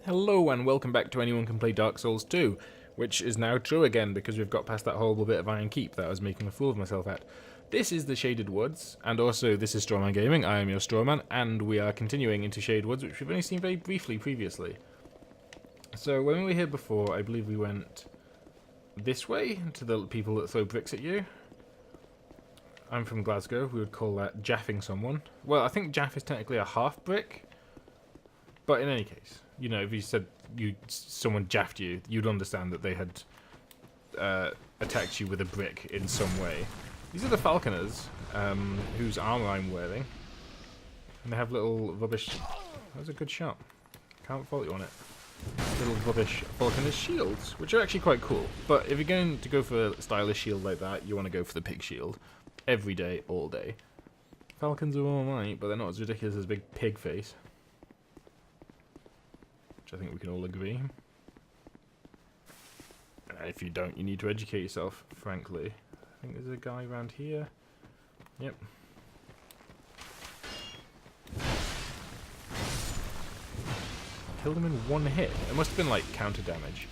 Hello and welcome back to Anyone Can Play Dark Souls 2, which is now true again because we've got past that horrible bit of Iron Keep that I was making a fool of myself at. This is the Shaded Woods, and also this is Strawman Gaming. I am your Strawman, and we are continuing into Shaded Woods, which we've only seen very briefly previously. So when we were here before, I believe we went this way to the people that throw bricks at you. I'm from Glasgow. We would call that jaffing someone. Well, I think jaff is technically a half brick, but in any case, you know, if you said someone jaffed you, you'd understand that they had attacked you with a brick in some way. These are the falconers, whose armor I'm wearing, and they have little rubbish. That was a good shot. Can't fault you on it. Little rubbish falconers shields, which are actually quite cool. But if you're going to go for a stylish shield like that, you want to go for the pig shield. Every day, all day. Falcons are alright, but they're not as ridiculous as a big pig face. Which I think we can all agree. And if you don't, you need to educate yourself, frankly. I think there's a guy around here. Yep. Killed him in one hit. It must have been like counter damage.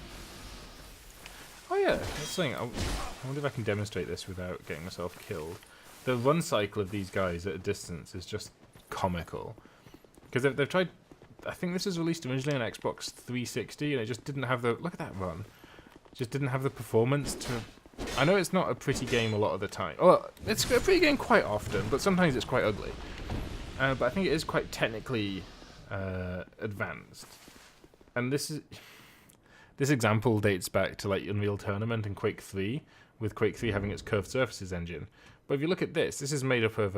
Oh yeah, that's something. I wonder if I can demonstrate this without getting myself killed. The run cycle of these guys at a distance is just comical. Because they've tried. I think this was released originally on Xbox 360, and it just didn't have the. Look at that run. It just didn't have the performance to. I know it's not a pretty game a lot of the time. Well, it's a pretty game quite often, but sometimes it's quite ugly. But I think it is quite technically advanced. And this example dates back to like Unreal Tournament and Quake 3, with Quake 3 having its curved surfaces engine. But if you look at this is made up of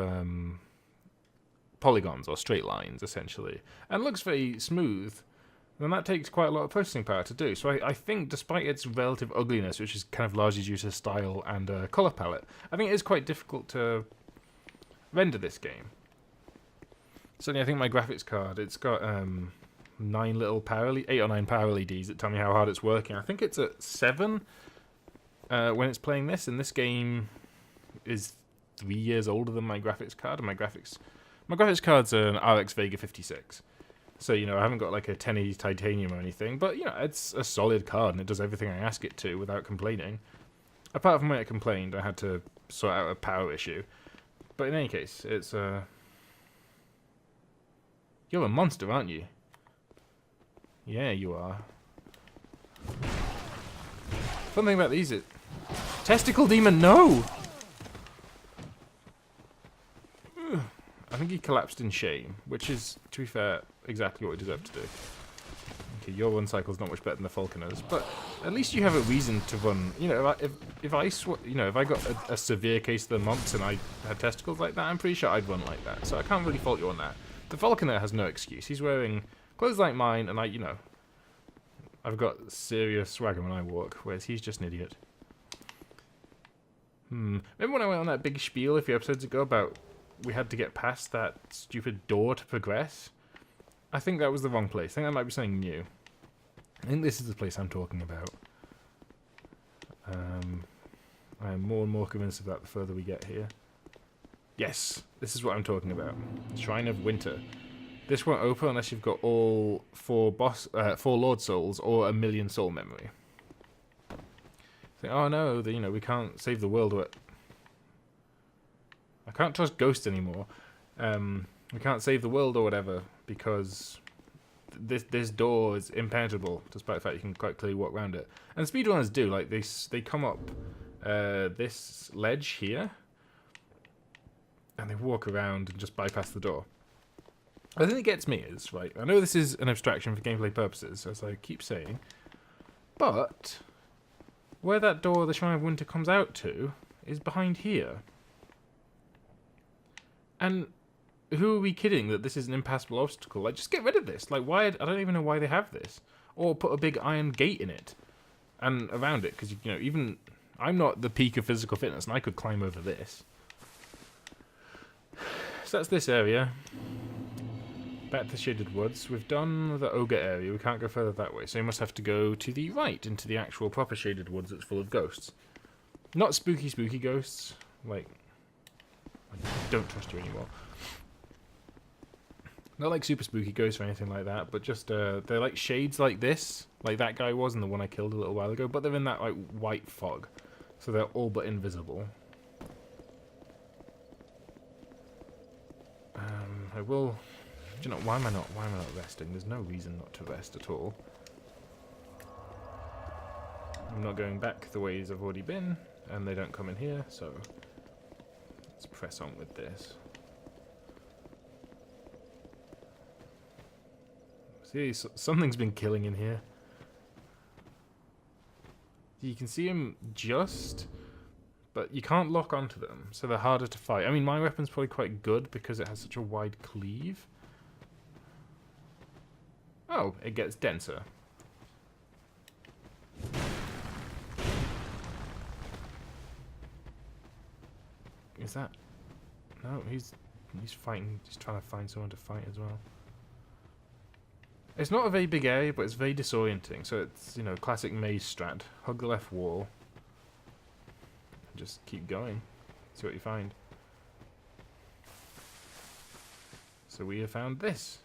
polygons or straight lines essentially, and looks very smooth. And that takes quite a lot of processing power to do. So I think, despite its relative ugliness, which is kind of largely due to style and color palette, I think it is quite difficult to render this game. Certainly, I think my graphics card, it's got 8 or 9 power LEDs that tell me how hard it's working. I think it's at 7 when it's playing this, and this game is 3 years older than my graphics card. And my graphics card's an RX Vega 56. So, you know, I haven't got like a 1080 titanium or anything, but, you know, it's a solid card and it does everything I ask it to without complaining. Apart from when it complained, I had to sort out a power issue. But in any case, it's You're a monster, aren't you? Yeah, you are. Fun thing about these is... Testicle Demon, no! I think he collapsed in shame, which is, to be fair, exactly what he deserved to do. Okay, your run cycle's not much better than the Falconers, but at least you have a reason to run. You know, if I got a severe case of the mumps and I had testicles like that, I'm pretty sure I'd run like that. So I can't really fault you on that. The Falconer has no excuse. He's wearing clothes like mine, and I've got serious swagger when I walk, whereas he's just an idiot. Remember when I went on that big spiel a few episodes ago about we had to get past that stupid door to progress? I think that was the wrong place. I think that might be something new. I think this is the place I'm talking about. I am more and more convinced of that the further we get here. Yes, this is what I'm talking about. Shrine of Winter. This won't open unless you've got all 4 Lord Souls or 1,000,000 soul memory. Think, oh no, we can't save the world. I can't trust ghosts anymore. We can't save the world or whatever because this door is impenetrable, despite the fact you can quite clearly walk around it. And speedrunners do, like they come up this ledge here, and they walk around and just bypass the door. The thing that gets me is, right, I know this is an abstraction for gameplay purposes, as I keep saying, but where that door the Shrine of Winter comes out to is behind here. And who are we kidding that this is an impassable obstacle? Like, just get rid of this. Like, why? I don't even know why they have this. Or put a big iron gate in it and around it, because, you know, even I'm not the peak of physical fitness, and I could climb over this. So that's this area. Back to the Shaded Woods. We've done the Ogre area. We can't go further that way, so you must have to go to the right, into the actual proper Shaded Woods that's full of ghosts. Not spooky ghosts. Like, I don't trust you anymore. Not like super spooky ghosts or anything like that, but just they're like shades like this, like that guy was, and the one I killed a little while ago. But they're in that like white fog, so they're all but invisible. I will. Do you know why am I not? Why am I not resting? There's no reason not to rest at all. I'm not going back the ways I've already been, and they don't come in here, so let's press on with this. See, something's been killing in here. You can see them just, but you can't lock onto them, so they're harder to fight. I mean, my weapon's probably quite good because it has such a wide cleave. Oh, it gets denser. Is that... No, he's fighting. He's trying to find someone to fight as well. It's not a very big area, but it's very disorienting. So it's, you know, classic maze strat. Hug the left wall. Just keep going. See what you find. So we have found this.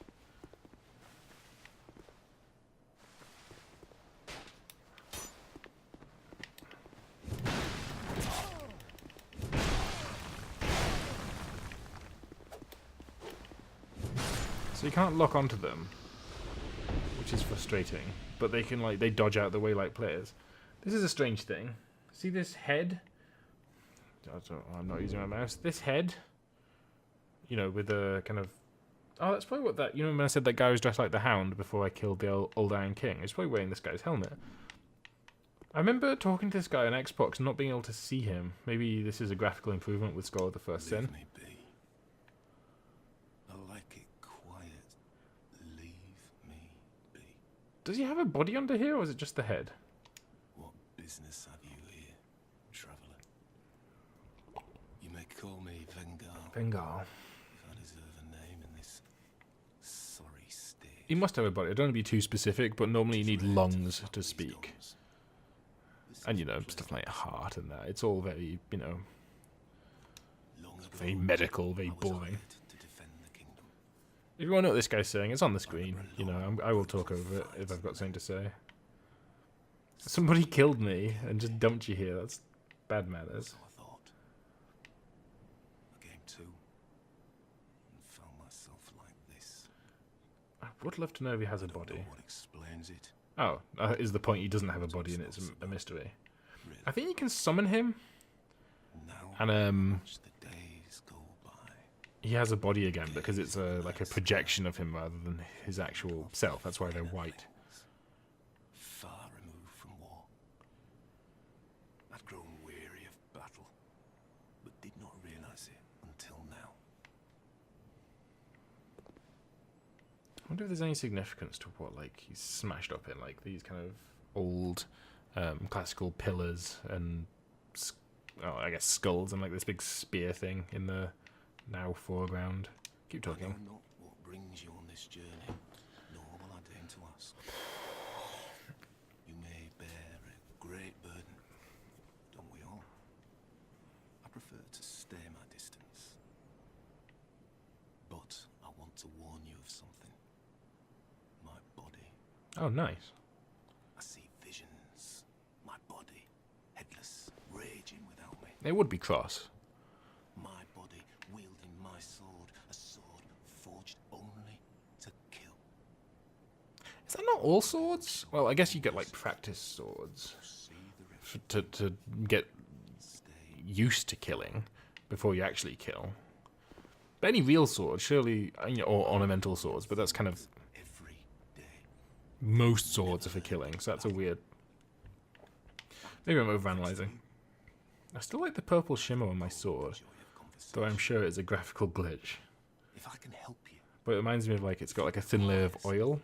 So you can't lock onto them, which is frustrating, but they can, like, they dodge out the way like players. This is a strange thing. See this head? I'm not using my mouse. This head, you know, with the kind of... Oh, that's probably what that... You know when I said that guy was dressed like the Hound before I killed the old Iron King? He's probably wearing this guy's helmet. I remember talking to this guy on Xbox and not being able to see him. Maybe this is a graphical improvement with Skull of the First Sin. Leave me be. I like it quiet. Leave me be. Does he have a body under here, or is it just the head? What business have you here, traveller? You may call me Vengal. Vengal. If I deserve a name in this sorry state. He must have a body. I don't want to be too specific, but normally you need lungs to speak. And, you know, stuff like heart and that. It's all very, you know, very medical, very boring. If you want to know what this guy's saying, it's on the screen. You know, I will talk over it if I've got something to say. Somebody killed me and just dumped you here. That's bad manners. I thought. I came to and found myself like this. I would love to know if he has a body. What explains it? Oh, is the point he doesn't have a body and it's a mystery. I think you can summon him. And he has a body again because it's like a projection of him rather than his actual self. That's why they're white. Far removed from war. I'd grown weary of battle, but did not realize it until now. I wonder if there's any significance to what, like, he's smashed up in, like these kind of old classical pillars and I guess skulls and like this big spear thing in the now foreground. Keep talking. I know not what brings you on this journey, nor will I deign to ask. You may bear a great burden, don't we all? I prefer to stay my distance. But I want to warn you of something. My body. Oh, nice. I see visions. My body, headless, raging without me. It would be cross. My body wielding my sword, a sword forged only to kill. Is that not all swords? Well, I guess you get like practice swords to get used to killing before you actually kill. But any real sword, surely, you know, or ornamental swords, but that's kind of most swords are for killing, so that's a weird. Maybe I'm overanalyzing. I still like the purple shimmer on my sword, though I'm sure it's a graphical glitch. If I can help you, but it reminds me of like it's got like a thin layer of oil.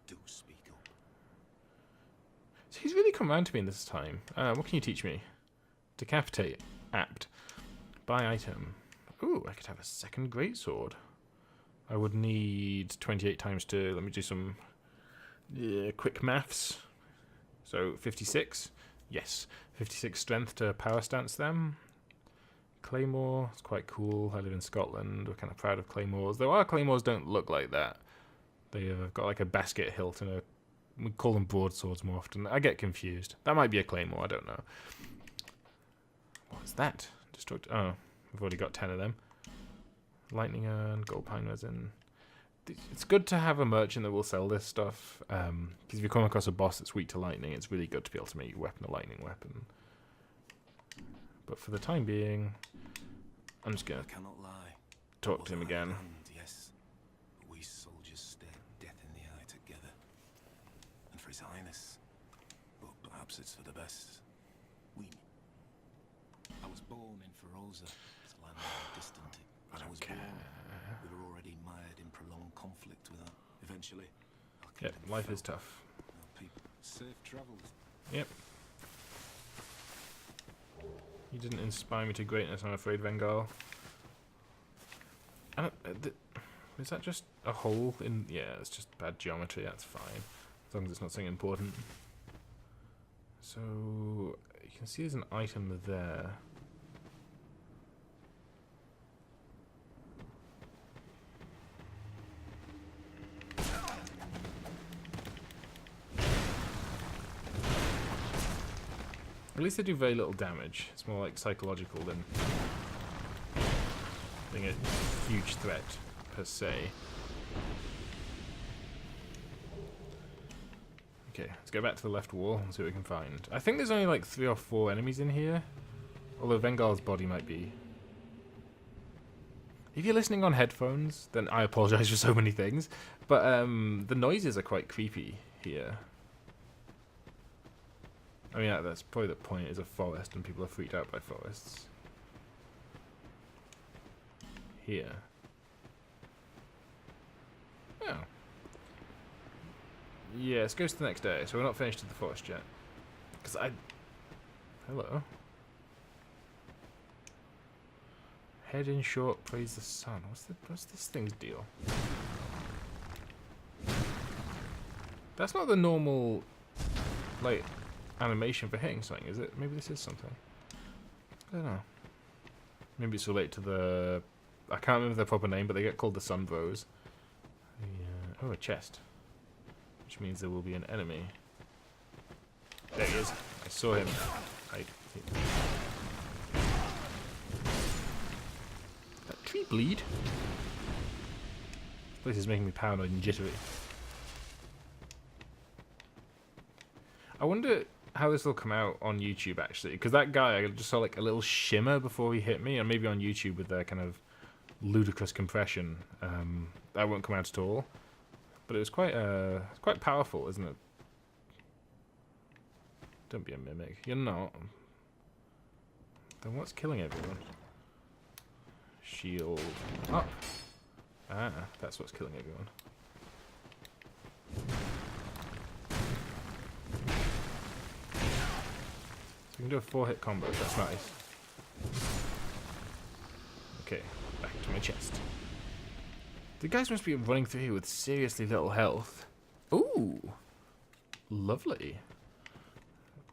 do speak up. So he's really come around to me in this time. What can you teach me? Decapitate. Apt. Buy item. Ooh, I could have a second greatsword. I would need 28 times to... Let me do some quick maths. So 56. Yes. 56 strength to power stance them. Claymore, it's quite cool. I live in Scotland. We're kind of proud of claymores. Though our claymores don't look like that. They've got like a basket hilt and a... We call them broadswords more often. I get confused. That might be a claymore, I don't know. What's that? Oh, we've already got 10 of them. Lightning urn, gold pine resin. It's good to have a merchant that will sell this stuff. Because if you come across a boss that's weak to lightning, it's really good to be able to make your weapon a lightning weapon. But for the time being, I'm just going to talk to him again. Yes, but we soldiers stare death in the eye together. And for his highness, but perhaps it's for the best. I was born in Feroza, it's a land distant. When I was born, we were already mired in prolonged conflict with that. Eventually, Yep, life is tough. People, safe travels. Yep. You didn't inspire me to greatness, I'm afraid, Vengal. Is that just a hole in... Yeah, it's just bad geometry, that's fine. As long as it's not something important. So, you can see there's an item there. At least they do very little damage. It's more like psychological than being a huge threat, per se. Okay, let's go back to the left wall and see what we can find. I think there's only like 3 or 4 enemies in here. Although Vengal's body might be... If you're listening on headphones, then I apologize for so many things. But the noises are quite creepy here. I mean, that's probably the point, is a forest, and people are freaked out by forests. Here. Oh. Yeah, let's go to the next day, so we're not finished with the forest yet. Because Hello. Head in short, praise the sun. What's this thing's deal? That's not the normal, like... animation for hitting something, is it? Maybe this is something. I don't know. Maybe it's related to the... I can't remember their proper name, but they get called the Sun Bros. Oh, a chest. Which means there will be an enemy. There he is. I saw him. That tree bleed? This place is making me paranoid and jittery. I wonder how this will come out on YouTube, actually, because that guy, I just saw like a little shimmer before he hit me, and maybe on YouTube with their kind of ludicrous compression, that won't come out at all. But it was quite powerful, isn't it? Don't be a mimic. You're not. Then what's killing everyone? Shield up. Ah, that's what's killing everyone. We can do a 4-hit combo, that's nice. Okay, back to my chest. The guys must be running through here with seriously little health. Ooh! Lovely.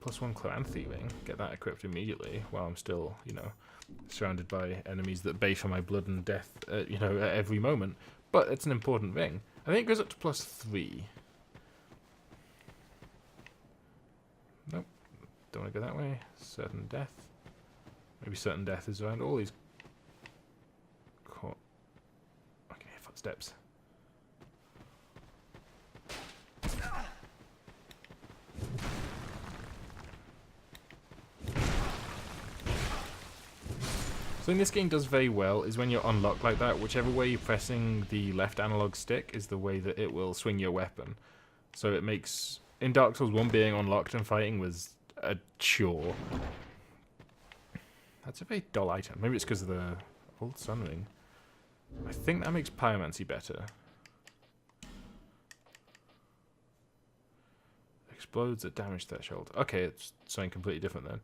+1 Cloanthe ring. Get that equipped immediately while I'm still, you know, surrounded by enemies that bay for my blood and death, you know, at every moment. But it's an important ring. I think it goes up to +3. Nope. Don't want to go that way. Certain death. Maybe certain death is around all these. Okay, footsteps. Something this game does very well is when you're unlocked like that, whichever way you're pressing the left analog stick is the way that it will swing your weapon. So it makes... In Dark Souls 1, being unlocked and fighting was a chore. That's a very dull item. Maybe it's because of the old sun ring. I think that makes pyromancy better. Explodes at damage threshold. Okay, it's something completely different then.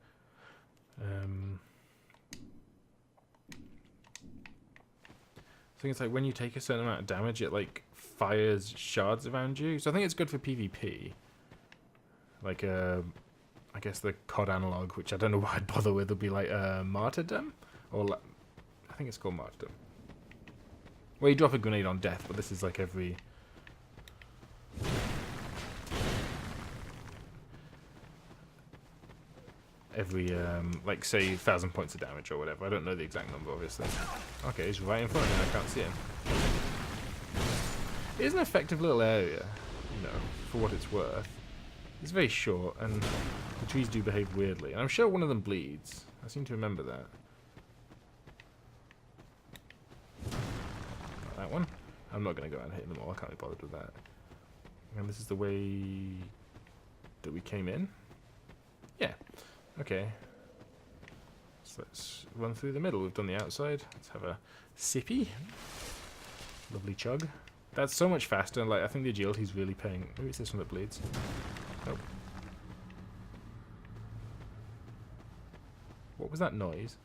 I think it's like when you take a certain amount of damage, it like fires shards around you. So I think it's good for PvP. Like I guess the COD analog, which I don't know why I'd bother with, would be like martyrdom Or I think it's called martyrdom. Where you drop a grenade on death, but this is like every... like, say, 1,000 points of damage or whatever. I don't know the exact number, obviously. Okay, he's right in front of me. I can't see him. It is an effective little area, you know, for what it's worth. It's very short, and the trees do behave weirdly. And I'm sure one of them bleeds. I seem to remember that. Not that one. I'm not going to go out and hit them all. I can't be bothered with that. And this is the way that we came in? Yeah. Okay. So let's run through the middle. We've done the outside. Let's have a sippy. Lovely chug. That's so much faster. Like, I think the agility's really paying. Maybe it's this one that bleeds. Oh. What was that noise?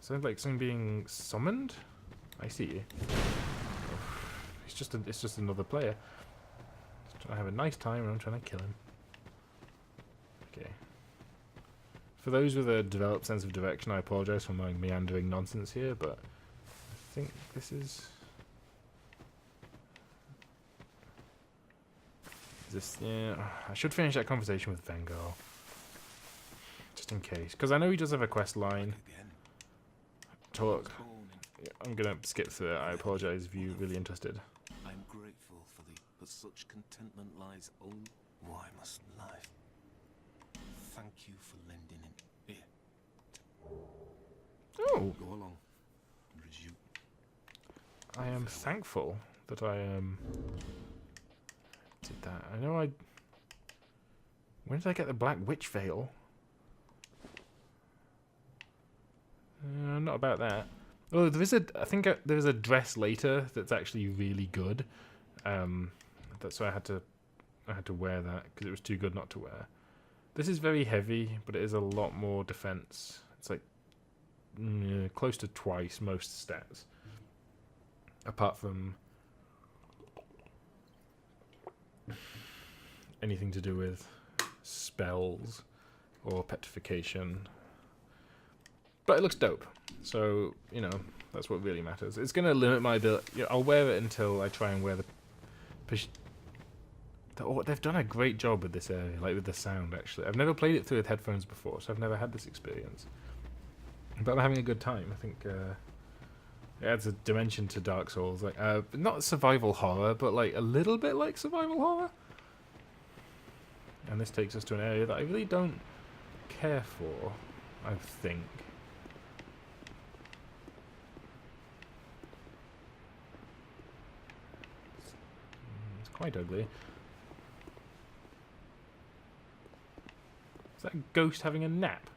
Sounds like something being summoned? I see you. Oh. It's just another player. Just trying to have a nice time and I'm trying to kill him. Okay. For those with a developed sense of direction, I apologise for my meandering nonsense here, but I think this is... yeah, I should finish that conversation with Vengar. Just in case. Because I know he does have a quest line. Talk. Yeah, I'm going to skip through it. I apologise if you're really interested. I am grateful for thee, but such contentment lies only. Why must life? Thank you for lending it. Here. Oh! Go along. And resume. I am thankful that I did that. I know I... When did I get the Black Witch Veil? Not about that. Oh, there is I think there is a dress later that's actually really good. That's why I had to wear that because it was too good not to wear. This is very heavy, but it is a lot more defense. It's like close to twice most stats. Apart from anything to do with spells or petrification. But it looks dope. So, you know, that's what really matters. It's going to limit my ability. You know, I'll wear it until I try and wear the... Oh, they've done a great job with this area, like with the sound, actually. I've never played it through with headphones before, so I've never had this experience. But I'm having a good time. I think it adds a dimension to Dark Souls. Like, not survival horror, but like a little bit like survival horror. And this takes us to an area that I really don't care for, I think. It's quite ugly. Is that a ghost having a nap?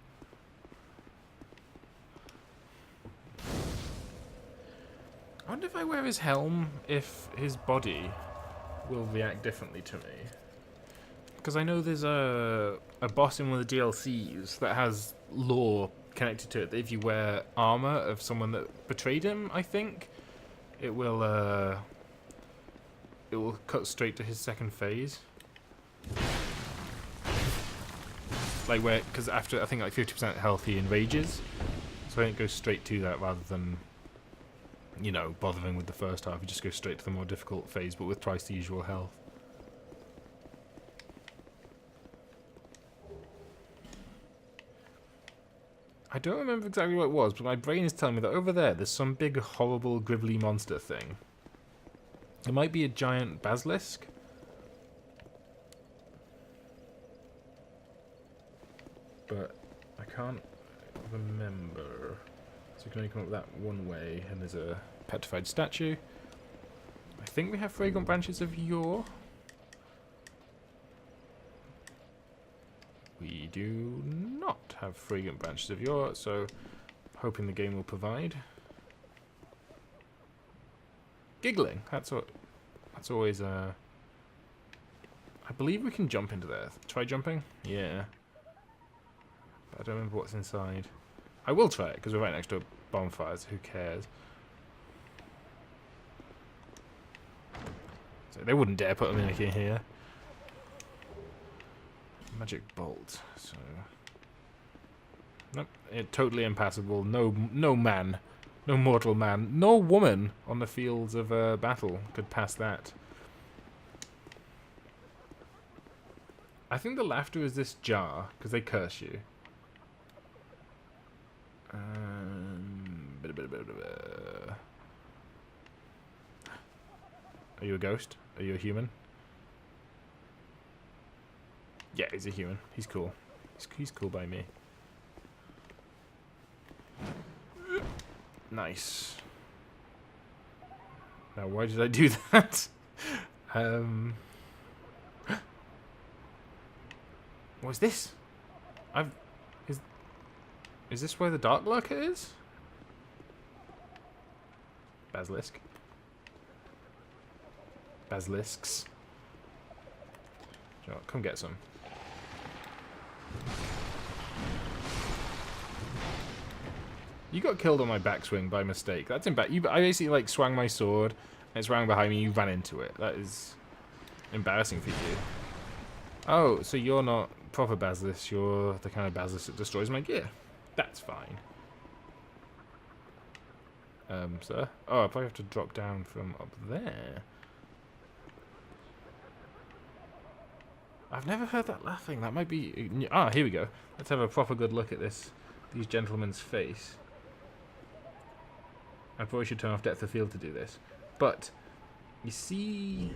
I wonder if I wear his helm, if his body will react differently to me. Because I know there's a boss in one of the DLCs that has lore connected to it. That if you wear armor of someone that betrayed him, I think, it will cut straight to his second phase. Like where, because after I think like 50% health he enrages, so I think it goes straight to that rather than, you know, bothering with the first half. You just go straight to the more difficult phase, but with twice the usual health. I don't remember exactly what it was, but my brain is telling me that over there's some big, horrible, gribbly monster thing. It might be a giant basilisk. But I can't remember. So you can only come up that one way, and there's a petrified statue. I think we have fragrant branches of yore. We do not have fragrant branches of yore, so hoping the game will provide. Giggling. That's always I believe we can jump into there. Try jumping? Yeah. But I don't remember what's inside. I will try it because we're right next to a bonfire, so who cares? So they wouldn't dare put a mimic in here. Magic bolt. So Nope, totally impassable. No man, no mortal man, no woman on the fields of battle could pass that. I think the laughter is this jar, because they curse you. Are you a ghost? Are you a human? Yeah, he's a human. He's cool. He's cool by me. Nice. Now, why did I do that? What's this? Is this where the dark lurker is? Basilisk. Basilisks. Sure, come get some. You got killed on my backswing by mistake. That's I basically like swung my sword and it swung behind me. You ran into it. That is embarrassing for you. Oh, so you're not proper basilisk. You're the kind of basilisk that destroys my gear. That's fine. Sir? Oh, I probably have to drop down from up there. I've never heard that laughing. That might be... Ah, here we go. Let's have a proper good look at these gentlemen's face. I probably should turn off depth of field to do this. But, you see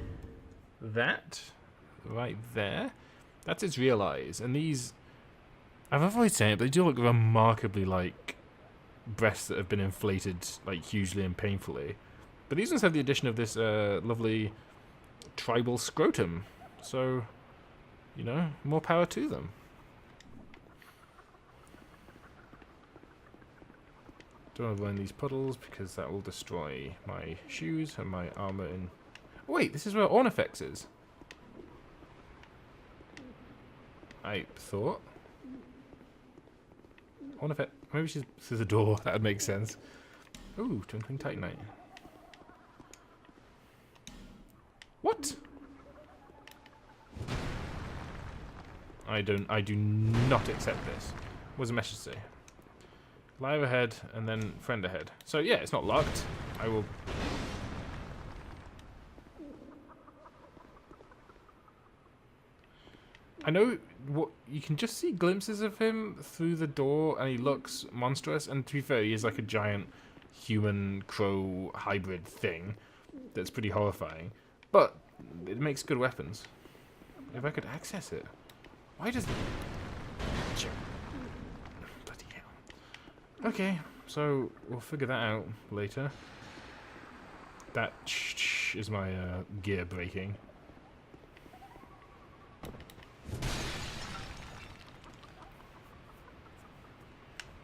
that right there? That's its real eyes. And these... I've avoided saying it, but they do look remarkably like breasts that have been inflated like hugely and painfully. But these ones have the addition of this lovely tribal scrotum. So, you know, more power to them. Don't want to burn these puddles because that will destroy my shoes and my armor in... Oh, wait, this is where Ornifex is. I thought... Ornifex... Maybe she's through the door. That would make sense. Ooh, Twinkling Titanite. What? I do not accept this. What does the message say? Live ahead and then friend ahead. So yeah, it's not locked. I will... I know what you can just see glimpses of him through the door, and he looks monstrous. And to be fair, he is like a giant human crow hybrid thing that's pretty horrifying. But it makes good weapons. If I could access it, why does? Bloody hell. Okay, so we'll figure that out later. That is my gear breaking.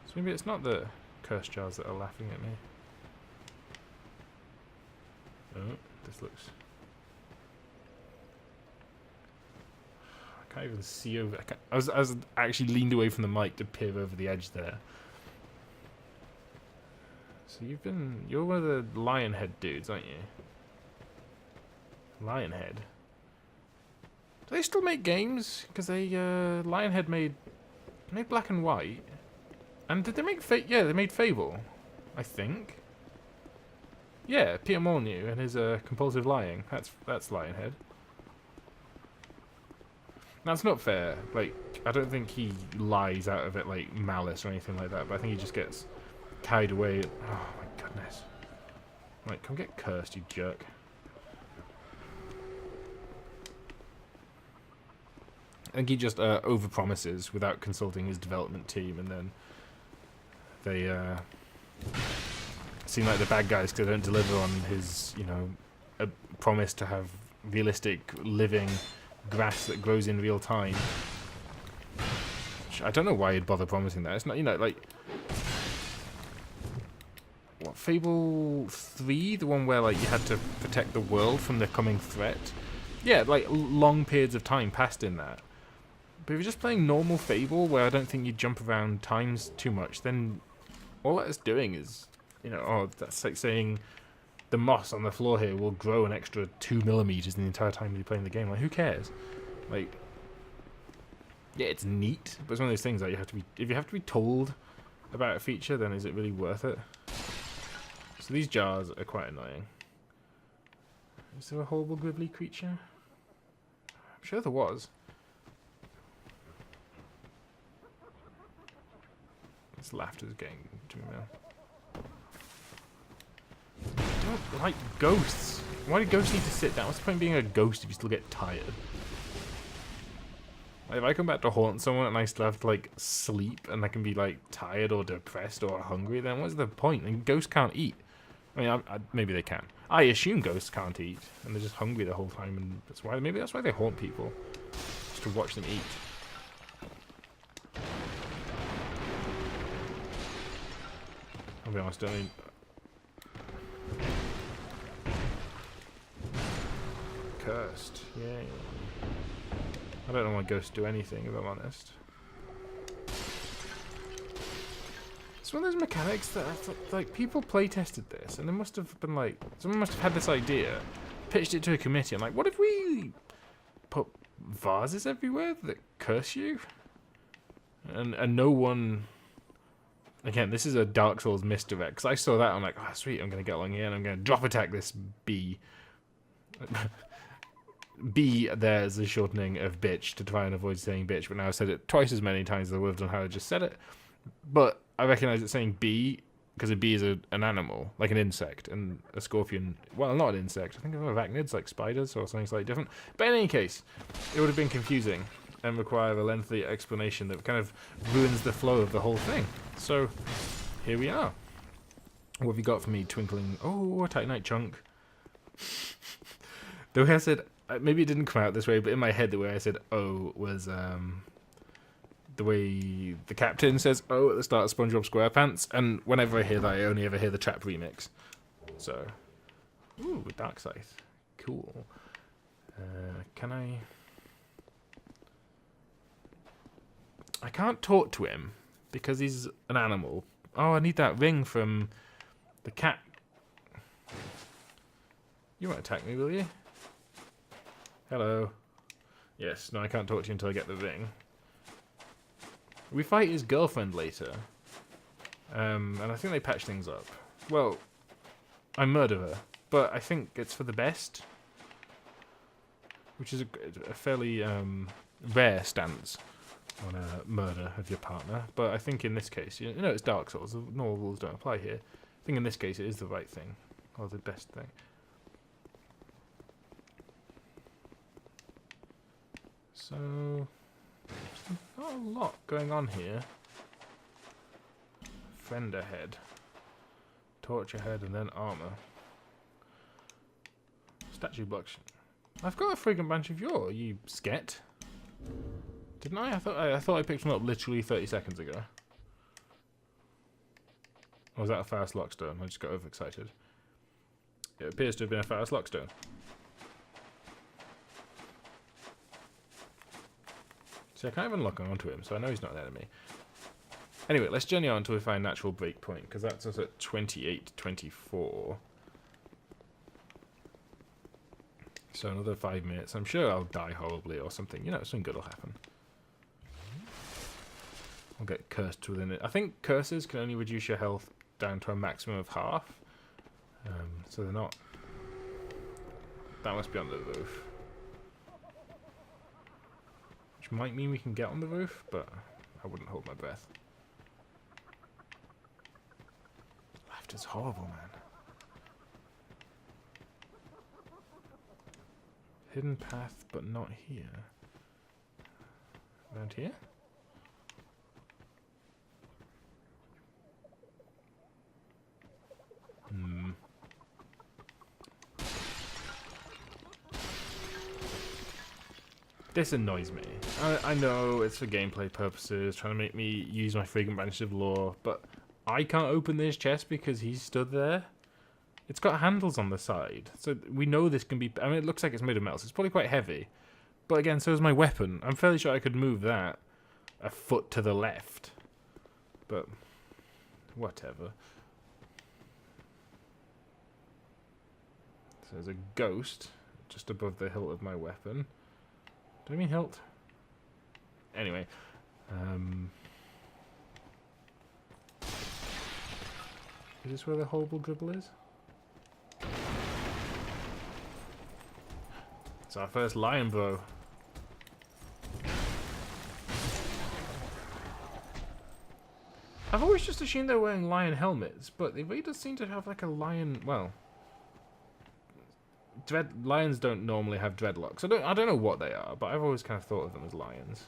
So maybe it's not the curse jars that are laughing at me. Oh, this looks... I can't even see over... I was actually leaned away from the mic to peer over the edge there. So you're one of the Lionhead dudes, aren't you? Lionhead? Do they still make games? Because they, Lionhead made Black and White. And did they make yeah, they made Fable, I think. Yeah, Peter Molyneux and his compulsive lying. That's Lionhead. That's not fair. Like, I don't think he lies out of it like malice or anything like that, but I think he just gets carried away. Oh my goodness. Right, come get cursed, you jerk. I think he just overpromises without consulting his development team, and then they seem like the bad guys because they don't deliver on his, you know, a promise to have realistic living grass that grows in real time. I don't know why he'd bother promising that. It's not, you know, like... What, Fable 3? The one where, like, you had to protect the world from the coming threat? Yeah, like, long periods of time passed in that. But if you're just playing normal Fable, where I don't think you jump around times too much, then all that's doing is, you know, oh, that's like saying the moss on the floor here will grow an extra 2 millimeters in the entire time you're playing the game. Like, who cares? Like, Yeah, it's neat, but it's one of those things that you have to be. If you have to be told about a feature, then is it really worth it? So these jars are quite annoying. Is there a horrible gribbly creature? I'm sure there was. This laughter's getting to me now. I don't like ghosts. Why do ghosts need to sit down? What's the point of being a ghost if you still get tired? Like, if I come back to haunt someone and I still have to like sleep and I can be like tired or depressed or hungry, then what's the point? And ghosts can't eat. I mean, maybe they can. I assume ghosts can't eat and they're just hungry the whole time, and that's why they haunt people, just to watch them eat. I'll be honest, I mean, cursed. Yay. I don't know why ghosts do anything, if I'm honest. It's one of those mechanics that, like, people play tested this, and they must have been like, someone must have had this idea, pitched it to a committee, and like, what if we put vases everywhere that curse you? And no one. Again, this is a Dark Souls misdirect, because I saw that, I'm like, oh sweet, I'm going to get along here, and I'm going to drop attack this bee. B there is the shortening of bitch to try and avoid saying bitch, but now I've said it twice as many times as I would have done how I just said it. But I recognise it saying bee because a bee is an animal, like an insect, and a scorpion, well, not an insect. I think of arachnids like spiders or something slightly different. But in any case, it would have been confusing and require a lengthy explanation that kind of ruins the flow of the whole thing. So here we are. What have you got for me, twinkling? Oh, a Titanite chunk. The way I said, maybe it didn't come out this way, but in my head the way I said "oh" was the way the captain says "oh" at the start of SpongeBob SquarePants, and whenever I hear that, I only ever hear the trap remix. So, ooh, Dark Scythe, cool. Can I? I can't talk to him because he's an animal. Oh, I need that ring from the cat. You won't attack me, will you? Hello. Yes, no, I can't talk to you until I get the ring. We fight his girlfriend later. And I think they patch things up. Well, I murder her, but I think it's for the best. Which is a fairly rare stance on a murder of your partner. But I think in this case, you know, it's Dark Souls. The normal rules don't apply here. I think in this case it is the right thing. Or the best thing. So, there's not a lot going on here. Friend ahead. Torch ahead and then armor. Statue blocks. I've got a friggin' bunch of yore, you sket. Didn't I? I thought I picked them up literally 30 seconds ago. Or was that a fast lockstone? I just got overexcited. It appears to have been a fast lockstone. See, I can't even lock onto him, so I know he's not an enemy. Anyway, let's journey on until we find natural breakpoint, because that's us at 28-24. So another 5 minutes. I'm sure I'll die horribly or something. You know, something good will happen. I'll get cursed within it. I think curses can only reduce your health down to a maximum of half. So they're not... That must be on the roof. Which might mean we can get on the roof, but I wouldn't hold my breath. Laughter's horrible, man. Hidden path, but not here. Around here? This annoys me. I know it's for gameplay purposes, trying to make me use my freaking branch of lore, but I can't open this chest because he's stood there. It's got handles on the side, so we know this can be... I mean, it looks like it's made of metal, so it's probably quite heavy. But again, so is my weapon. I'm fairly sure I could move that a foot to the left. But, whatever. So there's a ghost just above the hilt of my weapon. Do I mean hilt? Anyway. Is this where the horrible dribble is? It's our first lion bro. I've always just assumed they're wearing lion helmets, but they really does seem to have like a lion. Well, lions don't normally have dreadlocks. I don't know what they are, but I've always kind of thought of them as lions.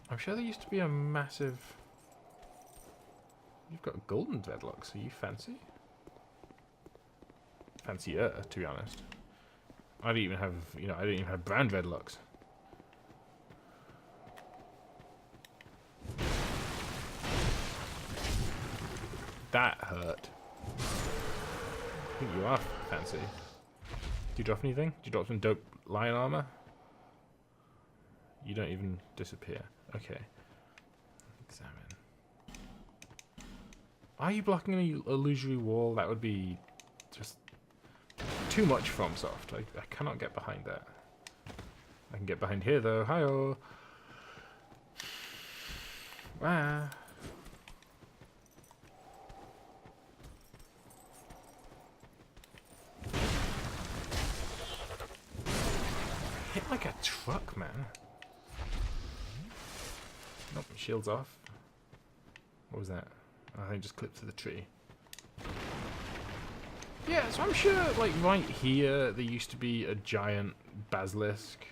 I'm sure there used to be a massive. You've got golden dreadlocks. Are you fancy? Fancier, to be honest. I don't even have, I don't even have brown dreadlocks. That hurt. I think you are fancy. Do you drop anything? Do you drop some dope lion armor? You don't even disappear. Okay. Examine. Are you blocking an illusory wall? That would be just too much FromSoft. I cannot get behind that. I can get behind here though. Hi-oh. Wow. Hit like a truck, man. Nope, shield's off. What was that? I think just clipped to the tree. Yeah, so I'm sure, like, right here, there used to be a giant basilisk.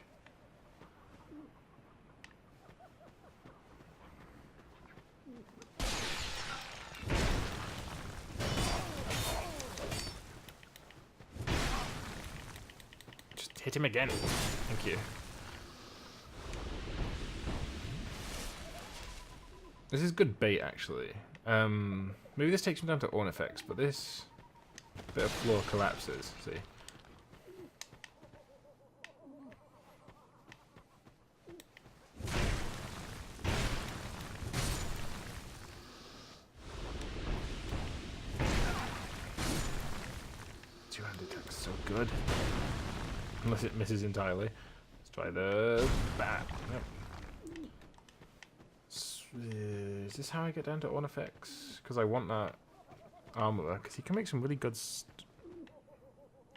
Just hit him again. Thank you. This is good bait, actually. Maybe this takes me down to Ornifex, but this bit of floor collapses. See? Two-handed attack's so good. Unless it misses entirely. Let's try the bat. Nope. Is this how I get down to Ornifex? Because I want that armor, because he can make some really good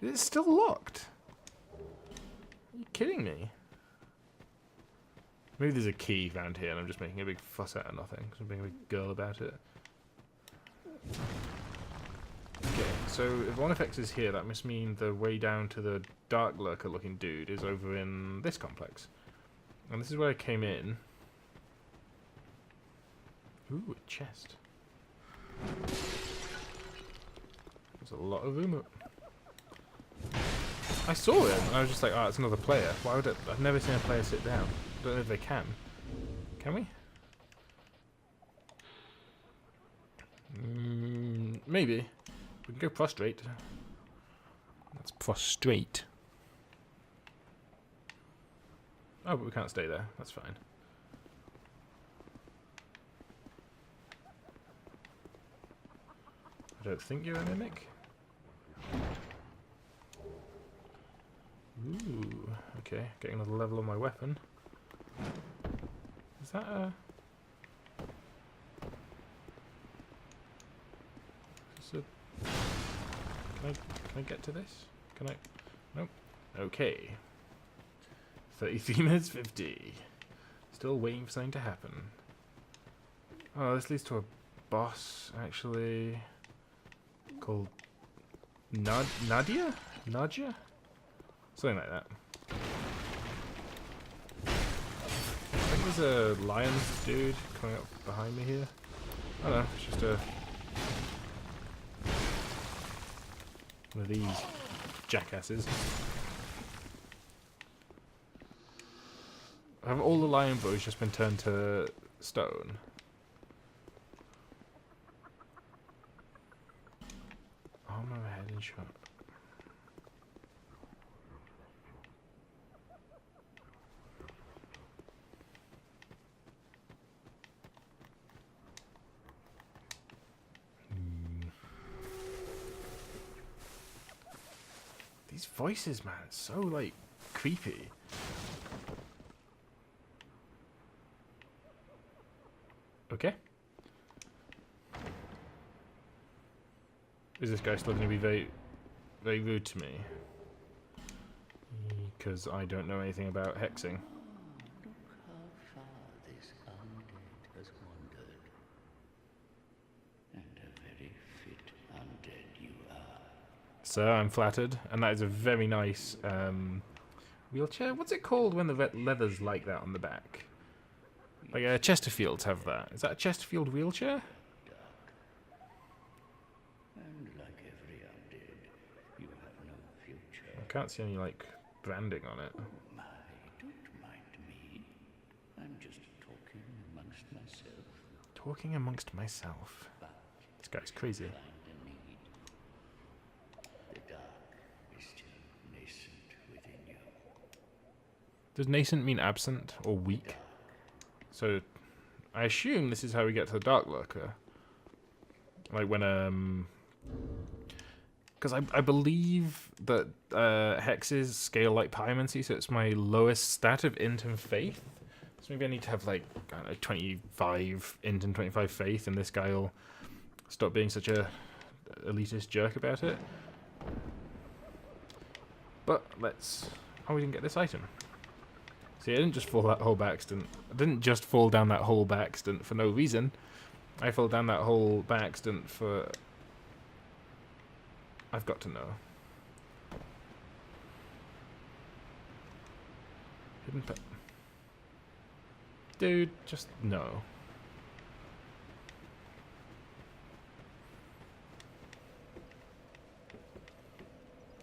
It's still locked. Are you kidding me? Maybe there's a key around here and I'm just making a big fuss out of nothing because I'm being a big girl about it. Okay, so if Ornifex is here, that must mean the way down to the Dark Lurker looking dude is over in this complex. And this is where I came in. Ooh, a chest. There's a lot of room. I saw him and I was just like, oh, it's another player. Why would it? I've never seen a player sit down. I don't know if they can. Can we? Maybe. We can go prostrate. Let's prostrate. Oh, but we can't stay there. That's fine. I don't think you're a mimic. Ooh, okay. Getting another level on my weapon. Is that a... Can I get to this? Can I? Nope. Okay. 33 minutes 50. Still waiting for something to happen. Oh, this leads to a boss, actually. Called... Nadia? Nadia? Something like that. I think there's a lion dude coming up behind me here. I don't know, it's just a... one of these jackasses. Have all the lion bows just been turned to stone? Armor head and shot. These voices, man, it's so like creepy. Okay. Is this guy still going to be very, very rude to me? Because I don't know anything about hexing. Look how far this undead has wandered. And a very fit undead you are. Sir, I'm flattered. And that is a very nice wheelchair. What's it called when the leather's like that on the back? Like Chesterfields have that. Is that a Chesterfield wheelchair? And like every undead, you have no future. I can't see any, like, branding on it. Oh my, don't mind me. I'm just talking amongst myself. Talking amongst myself. But This guy's crazy. find a need. The dark is still nascent within you. Does nascent mean absent or weak? So, I assume this is how we get to the Dark Lurker. Like when, because I believe that hexes scale like pyromancy, so it's my lowest stat of int and faith. So maybe I need to have like, I don't know, 25 int and 25 faith, and this guy will stop being such a elitist jerk about it. But let's... Oh, we didn't get this item. See, I didn't just fall that hole by accident. I didn't just fall down that hole by accident for no reason. I fell down that hole by accident for... I've got to know. Hidden pet. Dude, just no.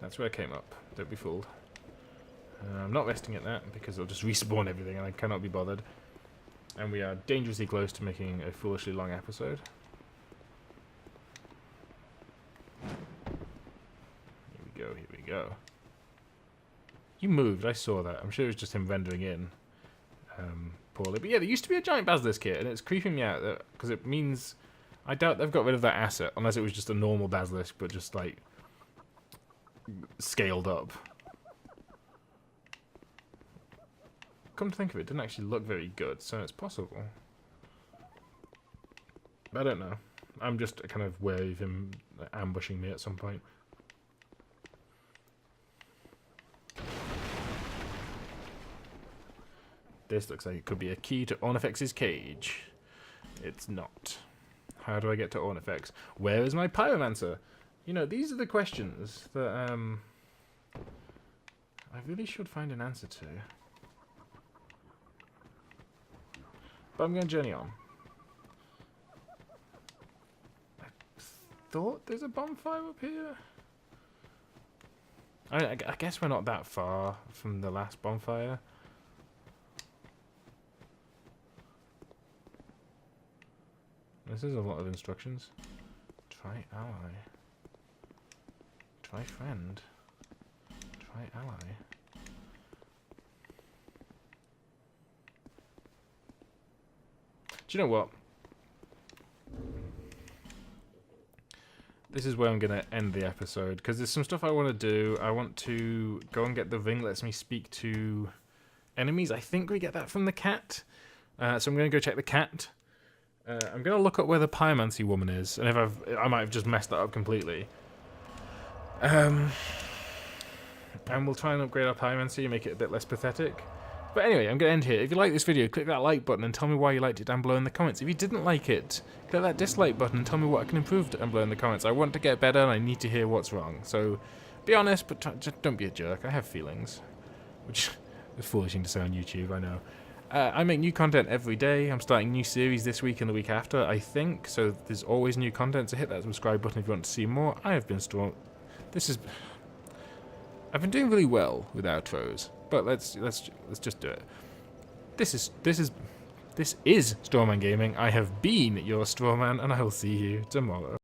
That's where I came up. Don't be fooled. I'm not resting at that because it'll just respawn everything and I cannot be bothered. And we are dangerously close to making a foolishly long episode. Here we go, here we go. You moved, I saw that. I'm sure it was just him rendering in poorly. But yeah, there used to be a giant basilisk here and it's creeping me out because it means... I doubt they've got rid of that asset unless it was just a normal basilisk but just like scaled up. Come to think of it, it didn't actually look very good, so it's possible. I don't know. I'm just kind of wary of him ambushing me at some point. This looks like it could be a key to Ornifex's cage. It's not. How do I get to Ornifex? Where is my pyromancer? You know, these are the questions that I really should find an answer to. But I'm going to journey on. I thought there's a bonfire up here. I guess we're not that far from the last bonfire. This is a lot of instructions. Try ally. Try friend. Try ally. Do you know what? This is where I'm going to end the episode, because there's some stuff I want to do. I want to go and get the ring that lets me speak to enemies. I think we get that from the cat. So I'm going to go check the cat. I'm going to look up where the pyromancy woman is, and if I might have just messed that up completely. And we'll try and upgrade our pyromancy and make it a bit less pathetic. But anyway, I'm going to end here. If you like this video, click that like button and tell me why you liked it down below in the comments. If you didn't like it, click that dislike button and tell me what I can improve down below in the comments. I want to get better and I need to hear what's wrong. So be honest, but just don't be a jerk. I have feelings. Which is a foolish thing to say on YouTube, I know. I make new content every day. I'm starting a new series this week and the week after, I think. So there's always new content, so hit that subscribe button if you want to see more. I have been Storm. I've been doing really well with outros, but let's just do it. This is Strawman Gaming. I have been your Strawman, and I will see you tomorrow.